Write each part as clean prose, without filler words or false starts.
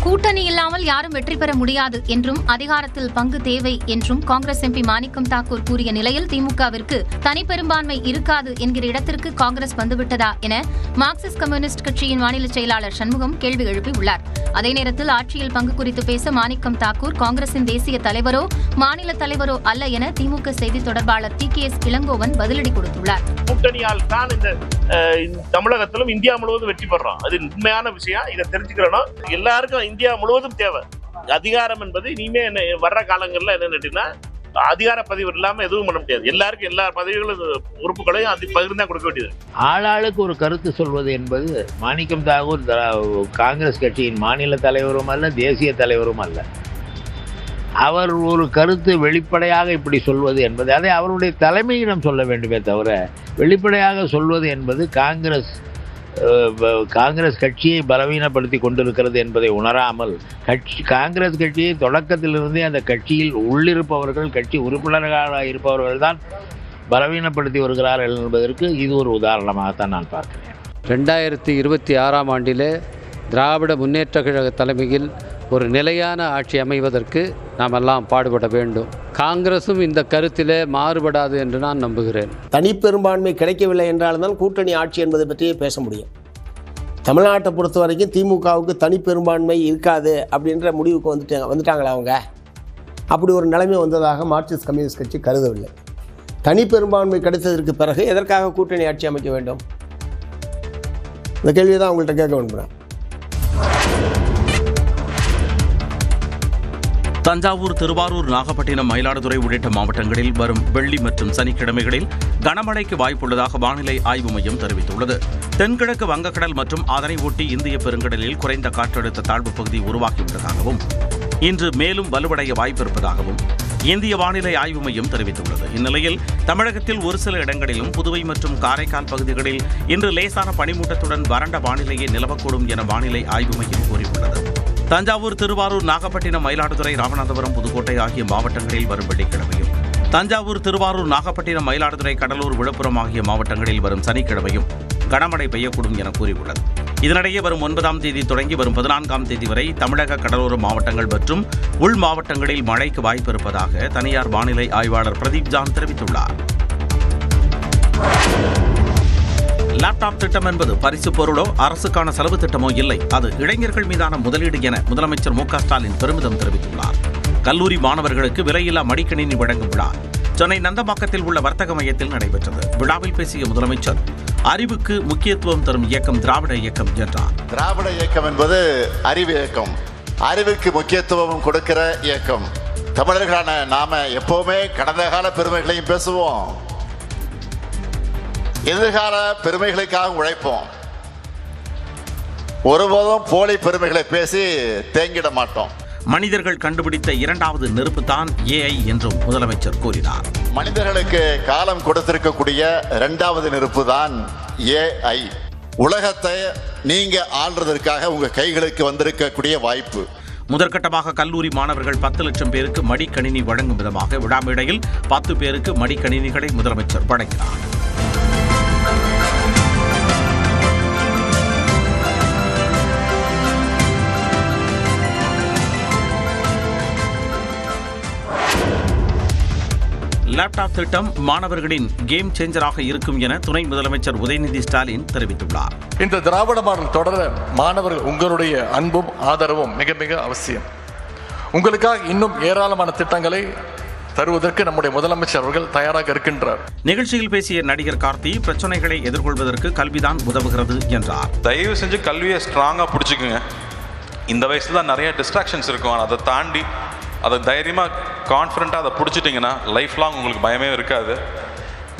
கூட்டணி இல்லாமல் யாரும் வெற்றி பெற முடியாது என்றும் அதிகாரத்தில் பங்கு தேவை என்றும் காங்கிரஸ் எம்பி மாணிக்கம் தாக்கூர் கூறிய நிலையில் திமுகவிற்கு தனிப்பெரும்பான்மை இருக்காது என்கிற இடத்திற்கு காங்கிரஸ் வந்துவிட்டதா என மார்க்சிஸ்ட் கம்யூனிஸ்ட் கட்சியின் மாநில செயலாளர் சண்முகம் கேள்வி எழுப்பியுள்ளார். அதே நேரத்தில் ஆட்சியில் பங்கு குறித்து பேச மாணிக்கம் தாக்கூர் காங்கிரசின் தேசிய தலைவரோ மாநில தலைவரோ அல்ல என திமுக செய்தி தொடர்பாளர் TKS இளங்கோவன் பதிலடி கொடுத்துள்ளார். கூட்டணியால் தான் இந்த தமிழகத்திலும் இந்தியா முழுவதும் வெற்றி பெறோம். அது உண்மையான விஷயம். இதை தெரிஞ்சுக்கிறோம். எல்லாருக்கும் இந்தியா முழுவதும் தேவை அதிகாரம் என்பது. இனிமே வர்ற காலங்கள்ல என்னன்னா அதிகார பதிவு இல்லாம எதுவும் பண்ண முடியாது. எல்லாருக்கும் எல்லா பதவிகளும் உறுப்புகளையும் அது பகிர்ந்தா கொடுக்க வேண்டியது. ஆளாளுக்கு ஒரு கருத்து சொல்வது என்பது மாணிக்கம் தாக்கூர் காங்கிரஸ் கட்சியின் மாநில தலைவரும் அல்ல, தேசிய தலைவரும் அல்ல. அவர் ஒரு கருத்து வெளிப்படையாக இப்படி சொல்வது என்பது அதை அவருடைய தலைமையிடம் சொல்ல வேண்டுமே தவிர வெளிப்படையாக சொல்வது என்பது காங்கிரஸ் கட்சியை பலவீனப்படுத்தி கொண்டிருக்கிறது என்பதை உணராமல் காங்கிரஸ் கட்சியை தொடக்கத்திலிருந்தே அந்த கட்சியில் உள்ளிருப்பவர்கள், கட்சி உறுப்பினர்களாக இருப்பவர்கள் தான் பலவீனப்படுத்தி வருகிறார்கள் என்பதற்கு இது ஒரு உதாரணமாகத்தான் நான் பார்க்கிறேன். 2026ஆம் ஆண்டிலே திராவிட முன்னேற்ற கழக தலைமையில் ஒரு நிலையான ஆட்சி அமைவதற்கு நாம் எல்லாம் பாடுபட வேண்டும். காங்கிரசும் இந்த கருத்திலே மாறுபடாது என்று நான் நம்புகிறேன். தனிப்பெரும்பான்மை கிடைக்கவில்லை என்றால்தான் கூட்டணி ஆட்சி என்பதை பற்றியே பேச முடியும். தமிழ்நாட்டை பொறுத்த வரைக்கும் திமுகவுக்கு தனிப்பெரும்பான்மை இருக்காது அப்படின்ற முடிவுக்கு வந்துட்டாங்களா அவங்க? அப்படி ஒரு நிலைமை வந்ததாக மார்க்சிஸ்ட் கம்யூனிஸ்ட் கட்சி கருதவில்லை. தனிப்பெரும்பான்மை கிடைத்ததற்கு பிறகு எதற்காக கூட்டணி ஆட்சி அமைக்க வேண்டும்? இந்த கேள்வியை தான் அவங்கள்ட்ட கேட்க விரும்புகிறேன். தஞ்சாவூர், திருவாரூர், நாகப்பட்டினம், மயிலாடுதுறை உள்ளிட்ட மாவட்டங்களில் வரும் வெள்ளி மற்றும் சனிக்கிழமைகளில் கனமழைக்கு வாய்ப்புள்ளதாக வானிலை ஆய்வு மையம் தெரிவித்துள்ளது. தென்கிழக்கு வங்கக்கடல் மற்றும் அதனை ஒட்டி இந்திய பெருங்கடலில் குறைந்த காற்றழுத்த தாழ்வுப் பகுதி உருவாகியுள்ளதாகவும் இன்று மேலும் வலுவடைய வாய்ப்பிருப்பதாகவும் இந்திய வானிலை ஆய்வு மையம் தெரிவித்துள்ளது. இந்நிலையில் தமிழகத்தில் ஒரு சில இடங்களிலும் புதுவை மற்றும் காரைக்கால் பகுதிகளில் இன்று லேசான பனிமூட்டத்துடன் வறண்ட வானிலையே நிலவக்கூடும் என வானிலை ஆய்வு மையம் கூறியுள்ளது. தஞ்சாவூர், திருவாரூர், நாகப்பட்டினம், மயிலாடுதுறை, ராமநாதபுரம், புதுக்கோட்டை ஆகிய மாவட்டங்களில் வரும் வெள்ளிக்கிழமையும், தஞ்சாவூர், திருவாரூர், நாகப்பட்டினம், மயிலாடுதுறை, கடலூர், விழுப்புரம் ஆகிய மாவட்டங்களில் வரும் சனிக்கிழமையும் கனமழை பெய்யக்கூடும் என கூறியுள்ளது. இதனிடையே வரும் 9ஆம் தேதி தொடங்கி வரும் 14ஆம் தேதி வரை தமிழக கடலோர மாவட்டங்கள் மற்றும் உள் மாவட்டங்களில் மழைக்கு வாய்ப்பு இருப்பதாக தனியார் வானிலை ஆய்வாளர் பிரதீப் ஜான் தெரிவித்துள்ளார். லேப்டாப் திட்டம் என்பது பரிசு பொருளோ அரசுக்கான செலவு திட்டமோ இல்லை. அது இளைஞர்கள் மீதான முதலீடு என முதலமைச்சர் மு.க. ஸ்டாலின் பெருமிதம் தெரிவித்துள்ளார். கல்லூரி மாணவர்களுக்கு விலையில்லா மடிக்கணினி வழங்கும் விழா சென்னை நந்தம்பாக்கத்தில் உள்ள வர்த்தக மையத்தில் நடைபெற்றது. விழாவில் பேசிய முதலமைச்சர் அறிவுக்கு முக்கியத்துவம் தரும் இயக்கம் திராவிட இயக்கம் என்றார். திராவிட இயக்கம் என்பது அறிவு இயக்கம், அறிவுக்கு முக்கியத்துவம் கொடுக்கிற இயக்கம். தமிழர்களான நாம எப்பவுமே கடந்த கால பெருமைகளையும் பேசுவோம், எதிர்கால பெருமைகளுக்காக உழைப்போம். ஒருபோதும் போலி பெருமைகளை பேசி தேங்கிட மாட்டோம். மனிதர்கள் கண்டுபிடித்த இரண்டாவது நெருப்பு தான் AI என்றும் முதலமைச்சர் கூறினார். மனிதர்களுக்கு காலம் கொடுத்திருக்கக்கூடிய இரண்டாவது நெருப்பு தான் AI. உலகத்தை நீங்க ஆள்றதற்காக உங்க கைகளுக்கு வந்திருக்கக்கூடிய வாய்ப்பு. முதற்கட்டமாக கல்லூரி மாணவர்கள் 10 லட்சம் பேருக்கு மடிக்கணினி வழங்கும் விதமாக விழா மேடையில் 10 பேருக்கு மடிக்கணினிகளை முதலமைச்சர் வழங்கினார். லேப்டாப் திட்டம் மாணவர்களின் கேம் சேஞ்சராக இருக்கும் என துணை முதலமைச்சர் உதயநிதி ஸ்டாலின் தெரிவித்துள்ளார். இந்த திராவிட மாடல் தொடர மாணவர்கள் உங்களுடைய அன்பும் ஆதரவும் மிக மிக அவசியம். உங்களுக்காக இன்னும் ஏராளமான திட்டங்களை தருவதற்கு நம்முடைய முதலமைச்சர் அவர்கள் தயாராக இருக்கின்றார். நிகழ்ச்சியில் பேசிய நடிகர் கார்த்தி பிரச்சனைகளை எதிர்கொள்வதற்கு கல்விதான் உதவுகிறது என்றார். தயவு செஞ்சு கல்வியை ஸ்ட்ராங்காக பிடிச்சிக்குங்க. இந்த வயசுல தான் நிறைய டிஸ்ட்ராக்ஷன்ஸ் இருக்கும். அதை தாண்டி அதை தைரியமாக கான்ஃபிடண்ட்டாக அதை பிடிச்சிட்டிங்கன்னா லைஃப் லாங் உங்களுக்கு பயமே இருக்காது.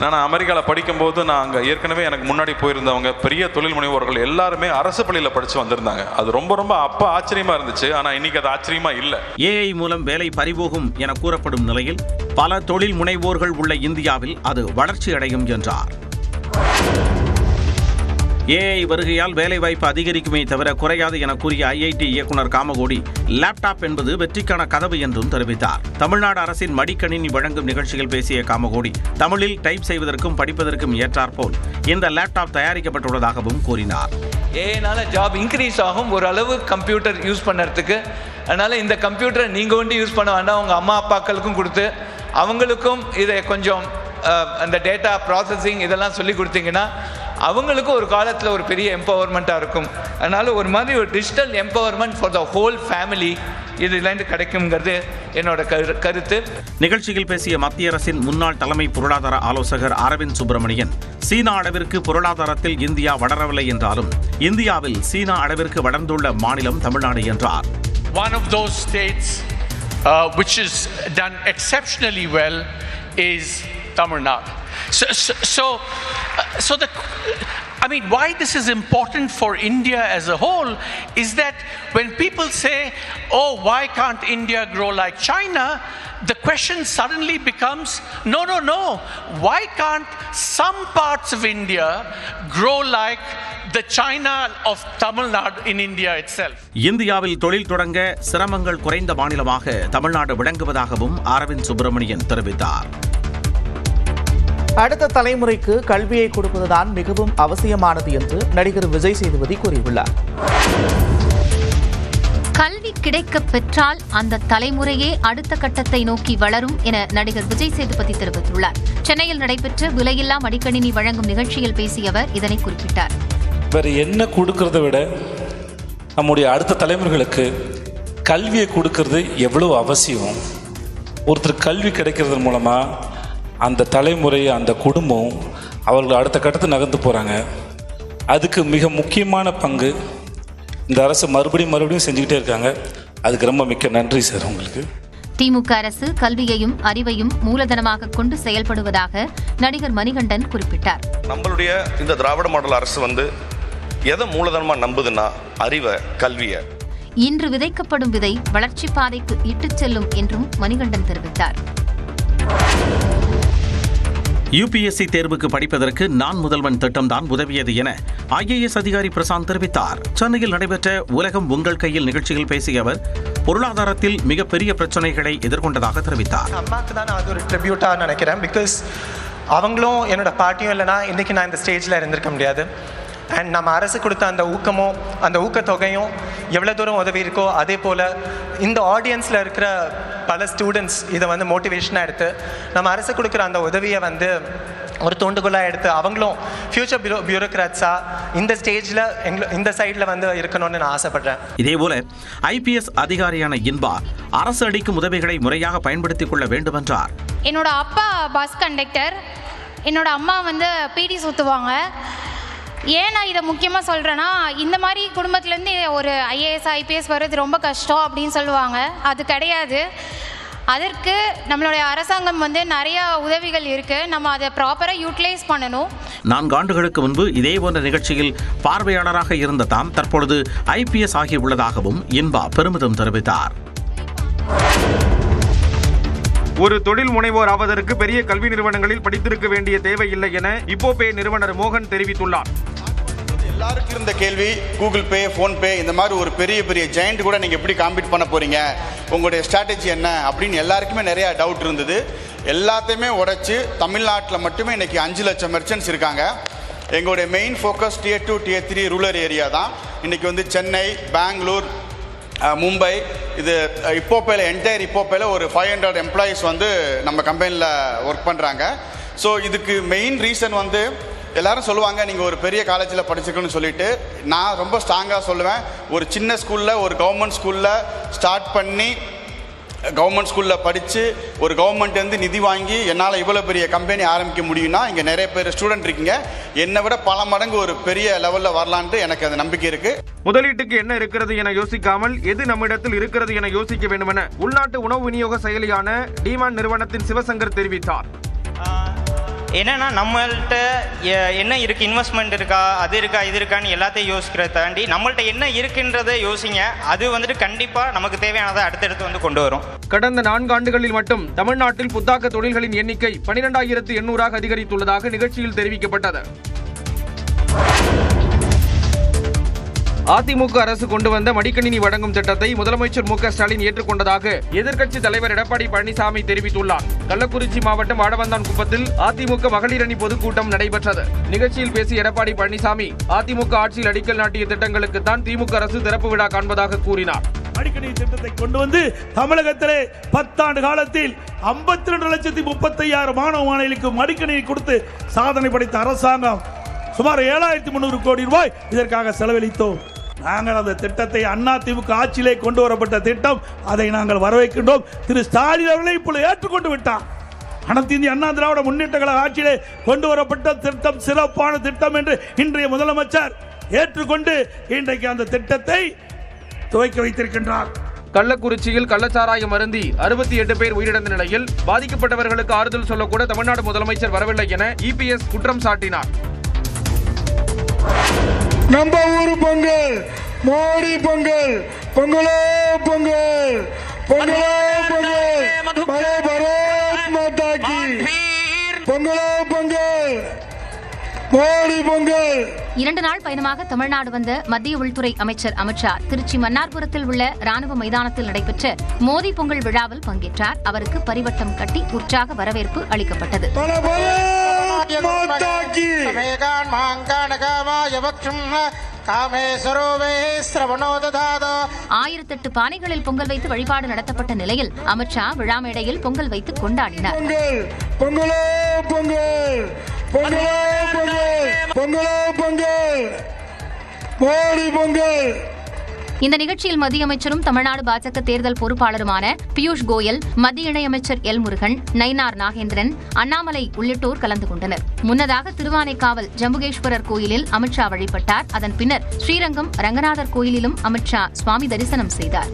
நான் அமெரிக்காவில் படிக்கும்போது நான் அங்கே ஏற்கனவே எனக்கு முன்னாடி போயிருந்தவங்க பெரிய தொழில் முனைவோர்கள் எல்லாருமே அரசு பள்ளியில் படித்து வந்திருந்தாங்க. அது ரொம்ப அப்போ ஆச்சரியமாக இருந்துச்சு. ஆனால் இன்னைக்கு அது ஆச்சரியமாக இல்லை. AI மூலம் வேலை பறிபோகும் என கூறப்படும் நிலையில் பல தொழில் முனைவோர்கள் உள்ள இந்தியாவில் அது வளர்ச்சி அடையும் என்றார். ஏஐ வருகையால் வேலைவாய்ப்பு அதிகரிக்குமே தவிர குறையாது என கூறிய ஐஐடி இயக்குனர் காமகோடி லேப்டாப் என்பது வெற்றிக்கான கதவு என்றும் தெரிவித்தார். தமிழ்நாடு அரசின் மடிக்கணினி வழங்கும் நிகழ்ச்சியில் பேசிய காமகோடி தமிழில் டைப் செய்வதற்கும் படிப்பதற்கும் ஏற்றாற்போல் இந்த லேப்டாப் தயாரிக்கப்பட்டுள்ளதாகவும் கூறினார். ஏனால ஜாப் இன்க்ரீஸ் ஆகும் ஓரளவு கம்ப்யூட்டர் யூஸ் பண்ணுறதுக்கு. அதனால் இந்த கம்ப்யூட்டரை நீங்கள் ஒன்று யூஸ் பண்ண வேண்டாம், உங்கள் அம்மா அப்பாக்களுக்கும் கொடுத்து அவங்களுக்கும் இதை கொஞ்சம் அந்த டேட்டா ப்ராசஸிங் இதெல்லாம் சொல்லி கொடுத்தீங்கன்னா அவங்களுக்கும் ஒரு காலத்தில் ஒரு பெரிய எம்பவர்மெண்ட்டாக இருக்கும். அதனால் ஒரு மாதிரி ஒரு digital empowerment for the whole family இதுலேருந்து கிடைக்குங்கிறது என்னோட கருத்து. நிகழ்ச்சியில் பேசிய மத்திய அரசின் முன்னாள் தலைமை பொருளாதார ஆலோசகர் அரவிந்த் சுப்பிரமணியன் சீனா அளவிற்கு பொருளாதாரத்தில் இந்தியா வளரவில்லை என்றாலும் இந்தியாவில் சீனா அளவிற்கு வளர்ந்துள்ள மாநிலம் தமிழ்நாடு என்றார். One of those states which is done exceptionally well is Tamil Nadu. So why this is important for India as a whole is that when people say, oh, why can't India grow like China? The question suddenly becomes, no. Why can't some parts of India grow like the China of Tamil Nadu in India itself? இந்தியாவில் தொழில் தொடங்க சிரமங்கள் குறைந்த மாநிலமாக தமிழ்நாடு விளங்குவதாகவும் அரவிந்த் சுப்பிரமணியன் தெரிவித்தார். அடுத்த தலைமுறைக்கு கல்வியை கொடுப்பதுதான் மிகவும் அவசியமானது என்று நடிகர் விஜய் சேதுபதி கூறியுள்ளார். கல்வி கிடைக்கப் பெற்றால் அந்த தலைமுறையே அடுத்த கட்டத்தை நோக்கி வளரும் என நடிகர் விஜய் சேதுபதி தெரிவித்துள்ளார். சென்னையில் நடைபெற்ற விலையில்லா மடிக்கணினி வழங்கும் நிகழ்ச்சியில் பேசிய அவர் இதனை குறிப்பிட்டார். வேறு என்ன கொடுக்கறத விட நம்முடைய அடுத்த தலைமுறைகளுக்கு கல்வியை கொடுக்கறது எவ்வளவு அவசியம். ஒருத்தர் கல்வி கிடைக்கிறது மூலமாக அந்த தலைமுறை அந்த குடும்பம் அவர்கள் அடுத்த கட்டத்தை நகர்ந்து போகிறாங்க. அதுக்கு மிக முக்கியமான பங்கு இந்த அரசு மறுபடியும் செஞ்சுக்கிட்டே இருக்காங்க. அதுக்கு ரொம்ப மிக்க நன்றி சார் உங்களுக்கு. திமுக அரசு கல்வியையும் அறிவையும் மூலதனமாக கொண்டு செயல்படுவதாக நடிகர் மணிகண்டன் குறிப்பிட்டார். நம்மளுடைய இந்த திராவிட மாடல் அரசு எதை மூலதனமாக நம்புதுன்னா அறிவை, கல்வியை. இன்று விதைக்கப்படும் விதை வளர்ச்சி பாதைக்கு இட்டுச் செல்லும் என்றும் மணிகண்டன் தெரிவித்தார். யுபிஎஸ்சி தேர்வுக்கு படிப்பதற்கு நான் முதல்வன் திட்டம்தான் உதவியது என ஐஏஎஸ் அதிகாரி பிரசாந்த் தெரிவித்தார். சென்னையில் நடைபெற்ற உலகம் உங்கள் கையில் நிகழ்ச்சியில் பேசிய அவர் பொருளாதாரத்தில் மிகப்பெரிய பிரச்சனைகளை எதிர்கொண்டதாக தெரிவித்தார். அம்மாக்கு தான் நான் அது ஒரு ட்ரிபியூட்டாக நினைக்கிறேன். பிகாஸ் அவங்களும் என்னோட பாட்டியும் இல்லைனா இன்றைக்கி நான் இந்த ஸ்டேஜில் இருந்திருக்க முடியாது. அண்ட் நம்ம அரசு கொடுத்த அந்த ஊக்கமும் அந்த ஊக்கத்தொகையும் எவ்வளோ தூரம் உதவி இருக்கோ அதே போல் இந்த ஆடியன்ஸில் இருக்கிற பல ஸ்டூடெண்ட்ஸ் இதை மோட்டிவேஷனாக எடுத்து நம்ம அரசு கொடுக்குற அந்த உதவியை ஒரு தூண்டுகோலாக எடுத்து அவங்களும் ஃபியூச்சர் பியூரோக்ராட்ஸாக இந்த ஸ்டேஜில் இந்த சைடில் இருக்கணும்னு நான் ஆசைப்படுறேன். இதேபோல ஐபிஎஸ் அதிகாரியான இன்பா அரசு அளிக்கும் உதவிகளை முறையாக பயன்படுத்திக் கொள்ள வேண்டும் என்றார். என்னோட அப்பா பஸ் கண்டக்டர், என்னோட அம்மா பிடி சுற்றுவாங்க. ஏன் நான் இதை முக்கியமாக சொல்கிறேன்னா, இந்த மாதிரி குடும்பத்துலேருந்து ஒரு ஐஏஎஸ் ஐபிஎஸ் வர்றது ரொம்ப கஷ்டம் அப்படின்னு சொல்லுவாங்க. அது கிடையாது. அதற்கு நம்மளுடைய அரசாங்கம் நிறைய உதவிகள் இருக்குது. நம்ம அதை ப்ராப்பராக யூட்டிலைஸ் பண்ணணும். 4 ஆண்டுகளுக்கு முன்பு இதே போன்ற நிகழ்ச்சியில் பார்வையாளராக இருந்த தாம் தற்பொழுது ஐபிஎஸ் ஆகியுள்ளதாகவும் இன்பா பெருமிதம் தெரிவித்தார். ஒரு தொழில் முனைவோர் ஆவதற்கு பெரிய கல்வி நிறுவனங்களில் படித்திருக்க வேண்டிய தேவையில்லை என இப்போபே நிறுவனர் மோகன் தெரிவித்துள்ளார். எல்லாருக்கும் இருந்த கேள்வி, கூகுள் பே, ஃபோன்பே இந்த மாதிரி ஒரு பெரிய ஜெயண்ட் கூட நீங்கள் எப்படி காம்பீட் பண்ண போகிறீங்க, உங்களுடைய ஸ்ட்ராட்டஜி என்ன அப்படின்னு எல்லாருக்குமே நிறையா டவுட் இருந்தது. எல்லாத்தையுமே உடைச்சி தமிழ்நாட்டில் மட்டுமே இன்றைக்கி 5 லட்சம் மெர்ச்சன்ட்ஸ் இருக்காங்க. எங்களுடைய main focus Tier 2, Tier 3 rural area தான். இன்றைக்கி சென்னை, பெங்களூர், மும்பை, இது இப்போப்பேல என்டையர் இப்போப்பேல ஒரு 500 எம்ப்ளாயீஸ் நம்ம கம்பெனியில் ஒர்க் பண்ணுறாங்க. ஸோ இதுக்கு மெயின் ரீசன் எல்லாரும் சொல்லுவாங்க நீங்கள் ஒரு பெரிய காலேஜில் படிச்சிருக்கணும்னு சொல்லிட்டு. நான் ரொம்ப ஸ்ட்ராங்காக சொல்லுவேன், ஒரு சின்ன ஸ்கூலில் ஒரு கவர்மெண்ட் ஸ்கூலில் ஸ்டார்ட் பண்ணி கவர்மெண்ட் ஸ்கூலில் படித்து ஒரு கவர்மெண்ட்லேருந்து நிதி வாங்கி என்னால் இவ்வளோ பெரிய கம்பெனி ஆரம்பிக்க முடியும்னா இங்கே நிறைய பேர் ஸ்டூடெண்ட் இருக்கீங்க. என்னை விட பல மடங்கு ஒரு பெரிய லெவலில் வரலான்ட்டு எனக்கு அந்த நம்பிக்கை இருக்குது. முதலீட்டுக்கு என்ன இருக்கிறது என யோசிக்காமல் எது நம்மிடத்தில் இருக்கிறது என யோசிக்க வேண்டும் என உள்நாட்டு உணவு விநியோக செயலியான டிமாண்ட் நிறுவனத்தின் சிவசங்கர் தெரிவித்தார். என்னன்னா நம்மள்கிட்ட என்ன இருக்குது, இன்வெஸ்ட்மெண்ட் இருக்கா, அது இருக்கா, இது இருக்கான்னு எல்லாத்தையும் யோசிக்கிறத தாண்டி நம்மள்கிட்ட என்ன இருக்குன்றதை யோசிங்க. அது கண்டிப்பாக நமக்கு தேவையானதை அடுத்தடுத்து கொண்டு வரும். கடந்த 4 ஆண்டுகளில் மட்டும் தமிழ்நாட்டில் புத்தாக்க தொழில்களின் எண்ணிக்கை 12,800 அதிகரித்துள்ளதாக நிகழ்ச்சியில் தெரிவிக்கப்பட்டது. அதிமுக அரசு கொண்டு வந்த மடிக்கணினி வழங்கும் திட்டத்தை முதலமைச்சர் மு.க. ஸ்டாலின் ஏற்றுக்கொண்டதாக எதிர்க்கட்சி தலைவர் எடப்பாடி பழனிசாமி தெரிவித்துள்ளார். கள்ளக்குறிச்சி மாவட்டம் வாழவந்தான் குப்பத்தில் அதிமுக மகளிர் அணி பொதுக்கூட்டம் நடைபெற்றது. நிகழ்ச்சியில் பேசிய எடப்பாடி பழனிசாமி அதிமுக ஆட்சியில் அடிக்கல் நாட்டிய திட்டங்களுக்குத்தான் திமுக அரசு திறப்பு விழா காண்பதாக கூறினார். மடிக்கணினி திட்டத்தை கொண்டு வந்து தமிழகத்திலே 10 ஆண்டு காலத்தில் 52,35,000 மாணவ மாணவிகளுக்கு மடிக்கணினி கொடுத்து சாதனை படைத்த அரசாங்கம் சுமார் 7,300 கோடி ரூபாய் இதற்காக செலவழித்தோம். நாங்கள் அந்த திட்டத்தை அதிமுக ஆட்சியிலே கொண்டு வரப்பட்ட திட்டம், அதை நாங்கள் வரவேற்கின்றோம். திரு ஸ்டாலின் அவர்களை இப்பொழுது ஏற்றுக்கொண்டு விட்டார். அனைத்து இந்திய அண்ணா திராவிட முன்னேற்ற கழக ஆட்சியிலே கொண்டு வரப்பட்ட திட்டம் சிறப்பான திட்டம் என்று இன்றைய முதலமைச்சர் ஏற்றுக்கொண்டு இன்றைக்கு அந்த திட்டத்தை துவக்கி வைத்திருக்கின்றார். கள்ளக்குறிச்சியில் கள்ளச்சாராயம் அருந்தி 68 பேர் உயிரிழந்த நிலையில் பாதிக்கப்பட்டவர்களுக்கு ஆறுதல் சொல்லக்கூட தமிழ்நாடு முதலமைச்சர் வரவில்லை என இபிஎஸ் குற்றம் சாட்டினார். நம்ம ஊரு பொங்கல், மோடி பொங்கல், பொங்கலோ பொங்கல், பொங்கலோ பொங்கல், பலே பாரத் மாதா கி, பொங்கலோ பொங்கல், மோடி பொங்கல். 2 நாள் பயணமாக தமிழ்நாடு வந்த மத்திய உள்துறை அமைச்சர் அமித்ஷா திருச்சி மன்னார்புரத்தில் உள்ள ராணுவ மைதானத்தில் நடைபெற்ற மோடி பொங்கல் விழாவில் பங்கேற்றார். அவருக்கு பரிவட்டம் கட்டி உற்சாக வரவேற்பு அளிக்கப்பட்டது. 1008 பானைகளில் பொங்கல் வைத்து வழிபாடு நடத்தப்பட்ட நிலையில் அமித்ஷா விழா மேடையில் பொங்கல் வைத்து கொண்டாடினார். இந்த நிகழ்ச்சியில் மத்திய அமைச்சரும் தமிழ்நாடு பாஜக தேர்தல் பொறுப்பாளருமான பியூஷ் கோயல், மத்திய இணையமைச்சர் எல் முருகன், நயினார் நாகேந்திரன், அண்ணாமலை உள்ளிட்டோர் கலந்து கொண்டனர். முன்னதாக திருவானைக்காவல் ஜம்புகேஸ்வரர் கோயிலில் அமித்ஷா வழிபட்டார். அதன் பின்னர் ஸ்ரீரங்கம் ரங்கநாதர் கோயிலிலும் அமித்ஷா சுவாமி தரிசனம் செய்தார்.